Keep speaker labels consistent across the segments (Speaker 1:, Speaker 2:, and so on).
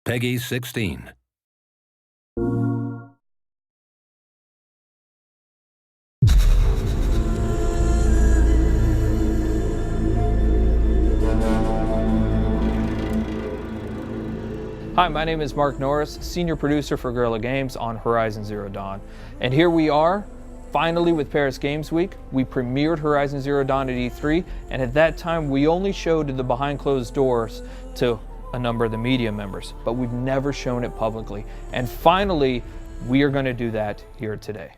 Speaker 1: Peggy 16.
Speaker 2: Hi, my name is Mark Norris, Senior Producer for Guerrilla Games on Horizon Zero Dawn. And here we are, finally with Paris Games Week. We premiered Horizon Zero Dawn at E3, and at that time we only showed the behind closed doors to a number of the media members, but we've never shown it publicly. And finally, we are going to do that here today.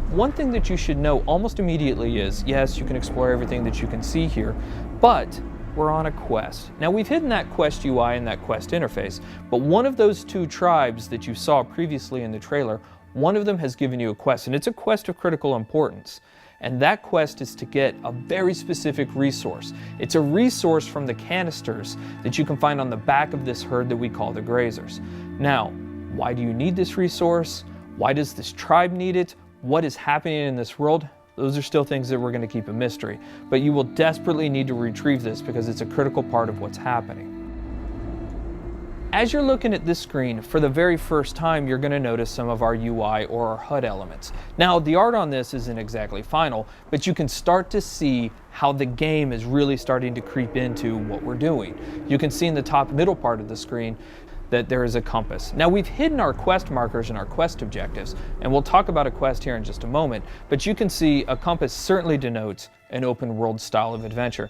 Speaker 2: One thing that you should know almost immediately is, yes, you can explore everything that you can see here, but we're on a quest. Now, we've hidden that quest UI and that quest interface, but one of those two tribes that you saw previously in the trailer, one of them has given you a quest, and it's a quest of critical importance. And that quest is to get a very specific resource. It's a resource from the canisters that you can find on the back of this herd that we call the Grazers. Now, why do you need this resource? Why does this tribe need it? What is happening in this world? Those are still things that we're going to keep a mystery, but you will desperately need to retrieve this because it's a critical part of what's happening. As you're looking at this screen, for the very first time, you're going to notice some of our UI or our HUD elements. Now, the art on this isn't exactly final, but you can start to see how the game is really starting to creep into what we're doing. You can see in the top middle part of the screen that there is a compass. Now, we've hidden our quest markers and our quest objectives, and we'll talk about a quest here in just a moment, but you can see a compass certainly denotes an open world style of adventure.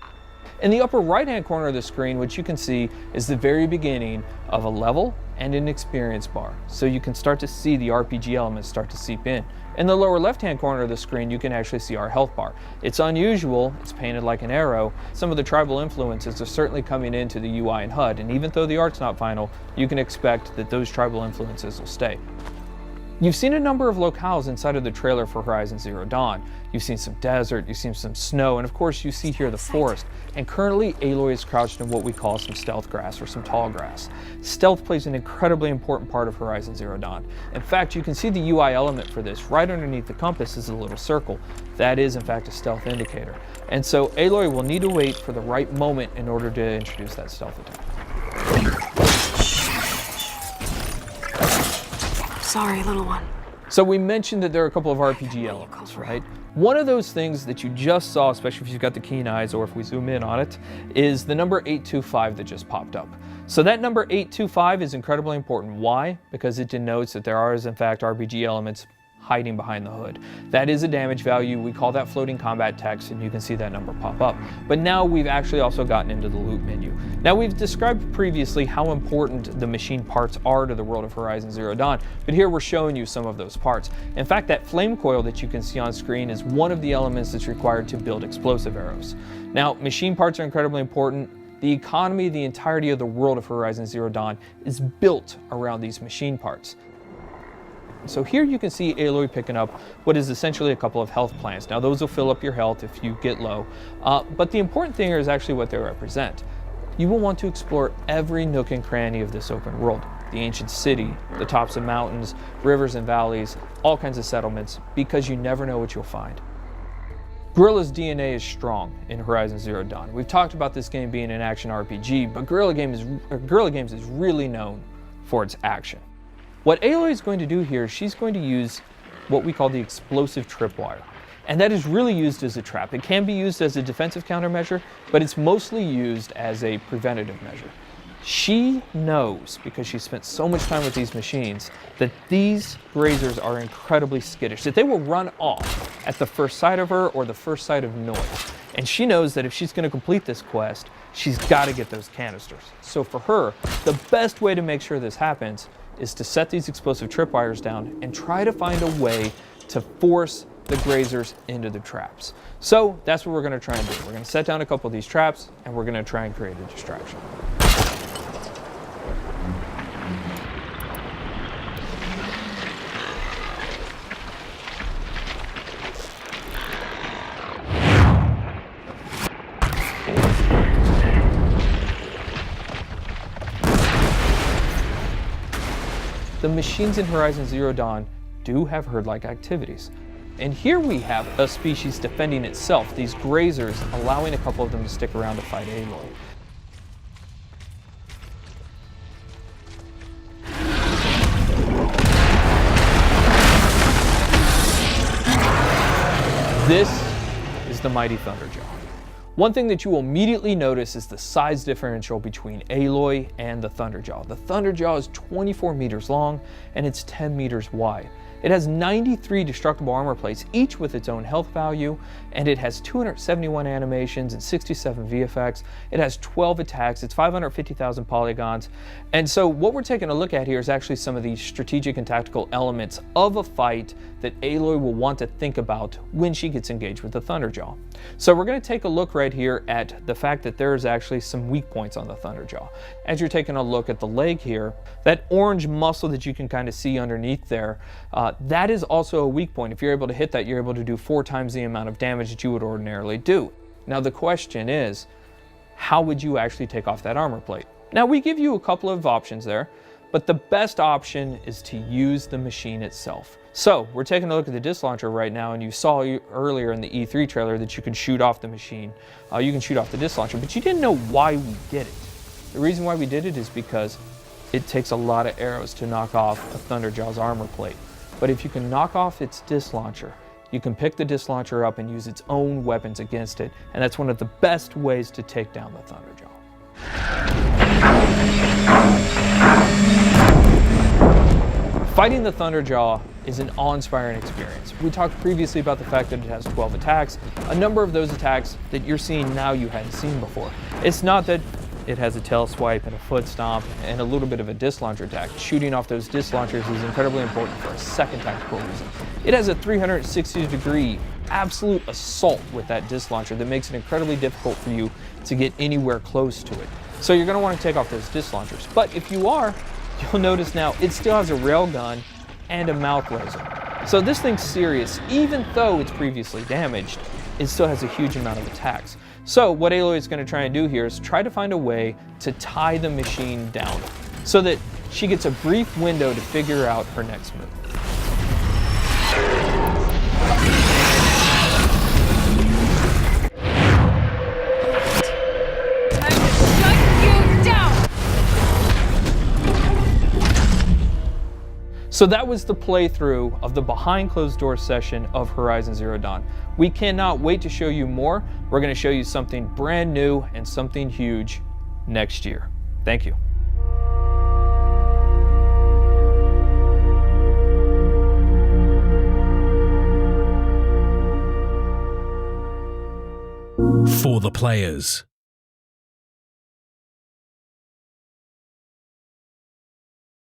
Speaker 2: In the upper right hand corner of the screen, what you can see is the very beginning of a level and an experience bar, so you can start to see the RPG elements start to seep in. In the lower left hand corner of the screen, you can actually see our health bar. It's unusual, it's painted like an arrow. Some of the tribal influences are certainly coming into the UI and HUD, and even though the art's not final, you can expect that those tribal influences will stay. You've seen a number of locales inside of the trailer for Horizon Zero Dawn. You've seen some desert, you've seen some snow, and of course you see here the forest. And currently Aloy is crouched in what we call some stealth grass or some tall grass. Stealth plays an incredibly important part of Horizon Zero Dawn. In fact, you can see the UI element for this. Right underneath the compass is a little circle. That is in fact a stealth indicator. And so Aloy will need to wait for the right moment in order to introduce that stealth attack.
Speaker 3: Sorry, little one.
Speaker 2: So we mentioned that there are a couple of RPG elements, right? One of those things that you just saw, especially if you've got the keen eyes or if we zoom in on it, is the number 825 that just popped up. So that number 825 is incredibly important. Why? Because it denotes that there are, in fact, RPG elements hiding behind the hood. That is a damage value. We call that floating combat text, and you can see that number pop up. But now we've actually also gotten into the loot menu. Now, we've described previously how important the machine parts are to the world of Horizon Zero Dawn, but here we're showing you some of those parts. In fact, that flame coil that you can see on screen is one of the elements that's required to build explosive arrows. Now, machine parts are incredibly important. The economy, the entirety of the world of Horizon Zero Dawn is built around these machine parts. So here you can see Aloy picking up what is essentially a couple of health plants. Now, those will fill up your health if you get low, but the important thing here is actually what they represent. You will want to explore every nook and cranny of this open world. The ancient city, the tops of mountains, rivers and valleys, all kinds of settlements, because you never know what you'll find. Guerrilla's DNA is strong in Horizon Zero Dawn. We've talked about this game being an action RPG, but Guerrilla Games is really known for its action. What Aloy is going to do here, she's going to use what we call the explosive tripwire. And that is really used as a trap. It can be used as a defensive countermeasure, but it's mostly used as a preventative measure. She knows, because she spent so much time with these machines, that these Grazers are incredibly skittish, that they will run off at the first sight of her or the first sight of noise. And she knows that if she's going to complete this quest, she's got to get those canisters. So for her, the best way to make sure this happens is to set these explosive tripwires down and try to find a way to force the Grazers into the traps. So that's what we're going to try and do. We're going to set down a couple of these traps, and we're going to try and create a distraction. The machines in Horizon Zero Dawn do have herd-like activities. And here we have a species defending itself, these Grazers, allowing a couple of them to stick around to fight Aloy. This is the mighty Thunderjaw. One thing that you will immediately notice is the size differential between Aloy and the Thunderjaw. The Thunderjaw is 24 meters long and it's 10 meters wide. It has 93 destructible armor plates, each with its own health value, and it has 271 animations and 67 VFX. It has 12 attacks, it's 550,000 polygons. And so what we're taking a look at here is actually some of the strategic and tactical elements of a fight that Aloy will want to think about when she gets engaged with the Thunderjaw. So we're going to take a look right here at the fact that there's actually some weak points on the Thunderjaw. As you're taking a look at the leg here, that orange muscle that you can kind of see underneath there, that is also a weak point. If you're able to hit that, you're able to do 4 times the amount of damage that you would ordinarily do. Now the question is, how would you actually take off that armor plate? Now we give you a couple of options there, but the best option is to use the machine itself. So we're taking a look at the disc launcher right now, and you saw earlier in the E3 trailer that you can shoot off the machine. You can shoot off the disc launcher, but you didn't know why we did it. The reason why we did it is because it takes a lot of arrows to knock off a Thunderjaw's armor plate. But if you can knock off its disc launcher, you can pick the disc launcher up and use its own weapons against it, and that's one of the best ways to take down the Thunderjaw. Fighting the Thunderjaw is an awe-inspiring experience. We talked previously about the fact that it has 12 attacks. A number of those attacks that you're seeing now you hadn't seen before. It's not that it has a tail swipe and a foot stomp and a little bit of a disc launcher attack. Shooting off those disc launchers is incredibly important for a second tactical reason. It has a 360-degree absolute assault with that disc launcher that makes it incredibly difficult for you to get anywhere close to it. So you're going to want to take off those disc launchers. But if you are, you'll notice now it still has a rail gun and a mouth laser. So this thing's serious. Even though it's previously damaged, it still has a huge amount of attacks. So what Aloy is going to try and do here is try to find a way to tie the machine down so that she gets a brief window to figure out her next move. So that was the playthrough of the behind closed door session of Horizon Zero Dawn. We cannot wait to show you more. We're going to show you something brand new and something huge next year. Thank you.
Speaker 1: For the players.